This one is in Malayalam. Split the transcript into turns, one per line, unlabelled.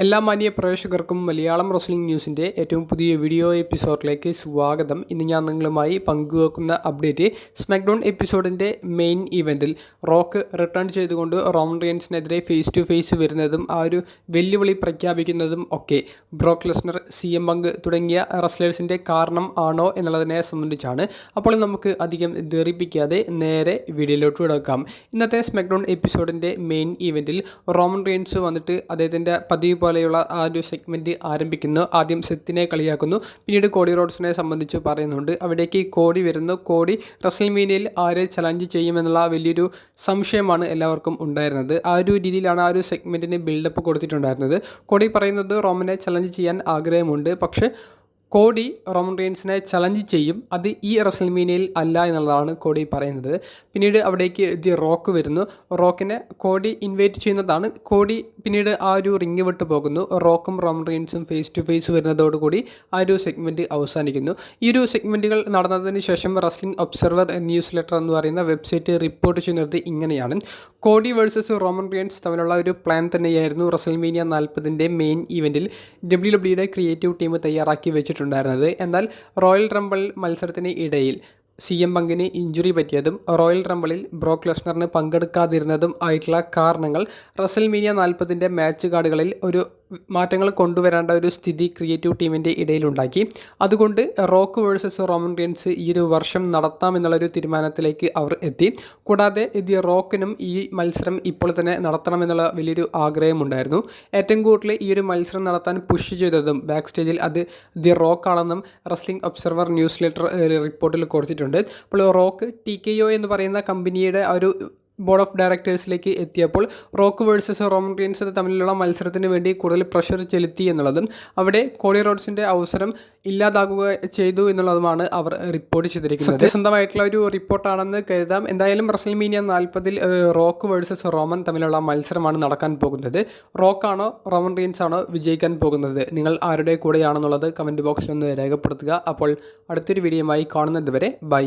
എല്ലാ മാന്യ പ്രേക്ഷകർക്കും മലയാളം റെസ്ലിംഗ് ന്യൂസിൻ്റെ ഏറ്റവും പുതിയ വീഡിയോ എപ്പിസോഡിലേക്ക് സ്വാഗതം. ഇന്ന് ഞാൻ നിങ്ങളുമായി പങ്കുവെക്കുന്ന അപ്ഡേറ്റ് സ്മാക്ഡൗൺ എപ്പിസോഡിൻ്റെ മെയിൻ ഇവൻറ്റിൽ റോക്ക് റിട്ടേൺ ചെയ്തുകൊണ്ട് റോമൻ റിയൻസിനെതിരെ ഫേസ് ടു ഫേസ് വരുന്നതും ആ ഒരു വെല്ലുവിളി പ്രഖ്യാപിക്കുന്നതും ഒക്കെ ബ്രോക്ക് ലെസ്നർ, CM പങ്ക് തുടങ്ങിയ റെസ്ലേഴ്സിൻ്റെ കാരണം ആണോ എന്നുള്ളതിനെ സംബന്ധിച്ചാണ്. അപ്പോൾ നമുക്ക് അധികം ധരിപ്പിക്കാതെ നേരെ വീഡിയോയിലോട്ട് കിടക്കാം. ഇന്നത്തെ സ്മാക്ഡൗൺ എപ്പിസോഡിൻ്റെ മെയിൻ ഇവൻറ്റിൽ റോമൻ റിയൻസ് വന്നിട്ട് അദ്ദേഹത്തിൻ്റെ പതിവ് പോലെയുള്ള ആ ഒരു സെഗ്മെൻറ്റ് ആരംഭിക്കുന്നു. ആദ്യം സെത്തിനെ കളിയാക്കുന്നു, പിന്നീട് കോഡി റോഡ്സിനെ സംബന്ധിച്ച് പറയുന്നുണ്ട്. അവിടേക്ക് കോഡി വരുന്നു. കോഡി റെസ്ൽമേനിയയിൽ ആരെ ചലഞ്ച് ചെയ്യുമെന്നുള്ള വലിയൊരു സംശയമാണ് എല്ലാവർക്കും ഉണ്ടായിരുന്നത്. ആ ഒരു രീതിയിലാണ് ആ ഒരു സെഗ്മെൻറ്റിന് ബിൽഡപ്പ് കൊടുത്തിട്ടുണ്ടായിരുന്നത്. കോഡി പറയുന്നത് റോമനെ ചലഞ്ച് ചെയ്യാൻ ആഗ്രഹമുണ്ട്, പക്ഷേ കോഡി റോമൻ റിയൻസിനെ ചലഞ്ച് ചെയ്യും, അത് ഈ റെസ്ൽമേനിയയിൽ അല്ല എന്നുള്ളതാണ് കോഡി പറയുന്നത്. പിന്നീട് അവിടേക്ക് ദി റോക്ക് വരുന്നു. റോക്കിനെ കോഡി ഇൻവൈറ്റ് ചെയ്യുന്നതാണ്. കോഡി പിന്നീട് ആ ഒരു റിങ് വിട്ട് പോകുന്നു. റോക്കും റോമൻ റിയൻസും ഫേസ് ടു ഫേസ് വരുന്നതോടുകൂടി ആ ഒരു സെഗ്മെൻറ്റ് അവസാനിക്കുന്നു. ഈ ഒരു സെഗ്മെൻറ്റുകൾ നടന്നതിന് ശേഷം റെസ്ലിംഗ് ഒബ്സർവർ ന്യൂസ് ലെറ്റർ എന്ന് പറയുന്ന വെബ്സൈറ്റ് റിപ്പോർട്ട് ചെയ്യുന്നത് ഇങ്ങനെയാണ്: കോഡി വേഴ്സസ് റോമൻ റിയൻസ് തമ്മിലുള്ള ഒരു പ്ലാൻ തന്നെയായിരുന്നു റെസ്ൽമേനിയ 40 മെയിൻ ഇവൻറ്റിൽ WWE ക്രിയേറ്റീവ് ടീം തയ്യാറാക്കി വെച്ചിട്ടുണ്ടായിരുന്നത്. എന്നാൽ റോയൽ റംബിൾ മത്സരത്തിന് ഇടയിൽ CM പങ്കിന് ഇഞ്ചുറി പറ്റിയതും റോയൽ റംബിളിൽ ബ്രോക്ക് ലെസ്നറിന് പങ്കെടുക്കാതിരുന്നതും ആയിട്ടുള്ള കാരണങ്ങൾ റെസ്ൽമേനിയ 40 മാച്ച് കാർഡുകളിൽ ഒരു മാറ്റങ്ങൾ കൊണ്ടുവരേണ്ട ഒരു സ്ഥിതി ക്രിയേറ്റീവ് ടീമിൻ്റെ ഇടയിലുണ്ടാക്കി. അതുകൊണ്ട് റോക്ക് വേഴ്സസ് റോമൻ റിയൻസ് ഈ ഒരു വർഷം നടത്താമെന്നുള്ളൊരു തീരുമാനത്തിലേക്ക് അവർ എത്തി. കൂടാതെ ദി റോക്കിനും ഈ മത്സരം ഇപ്പോൾ തന്നെ നടത്തണമെന്നുള്ള വലിയൊരു ആഗ്രഹമുണ്ടായിരുന്നു. ഏറ്റവും കൂടുതൽ ഈ ഒരു മത്സരം നടത്താൻ പുഷ് ചെയ്തതും ബാക്ക് സ്റ്റേജിൽ അത് ദി റോക്കാണെന്നും റെസ്ലിംഗ് ഒബ്സർവർ ന്യൂസ് ലെറ്റർ റിപ്പോർട്ടിൽ കൊടുത്തിട്ടുണ്ട്. അപ്പോൾ റോക്ക് TKO എന്ന് പറയുന്ന കമ്പനിയുടെ ആ ഒരു ബോർഡ് ഓഫ് ഡയറക്ടേഴ്സിലേക്ക് എത്തിയപ്പോൾ റോക്ക് വേഴ്സസ് റോമൻ റിയൻസ് തമ്മിലുള്ള മത്സരത്തിന് വേണ്ടി കൂടുതൽ പ്രഷർ ചെലുത്തി എന്നുള്ളതും അവിടെ കോഡി റോഡ്സിൻ്റെ അവസരം ഇല്ലാതാകുക ചെയ്തു എന്നുള്ളതുമാണ് അവർ റിപ്പോർട്ട് ചെയ്തിരിക്കുന്നത്. സത്യസന്ധമായിട്ടുള്ള ഒരു റിപ്പോർട്ടാണെന്ന് കരുതാം. എന്തായാലും റെസ്ൽമേനിയ 40 റോക്ക് വേഴ്സസ് റോമൻ തമ്മിലുള്ള മത്സരമാണ് നടക്കാൻ പോകുന്നത്. റോക്കാണോ റോമൻ റിയൻസ് ആണോ വിജയിക്കാൻ പോകുന്നത്? നിങ്ങൾ ആരുടെ കൂടെയാണെന്നുള്ളത് കമൻറ്റ് ബോക്സിൽ ഒന്ന് രേഖപ്പെടുത്തുക. അപ്പോൾ അടുത്തൊരു വീഡിയോയുമായി കാണുന്നത് വരെ ബൈ.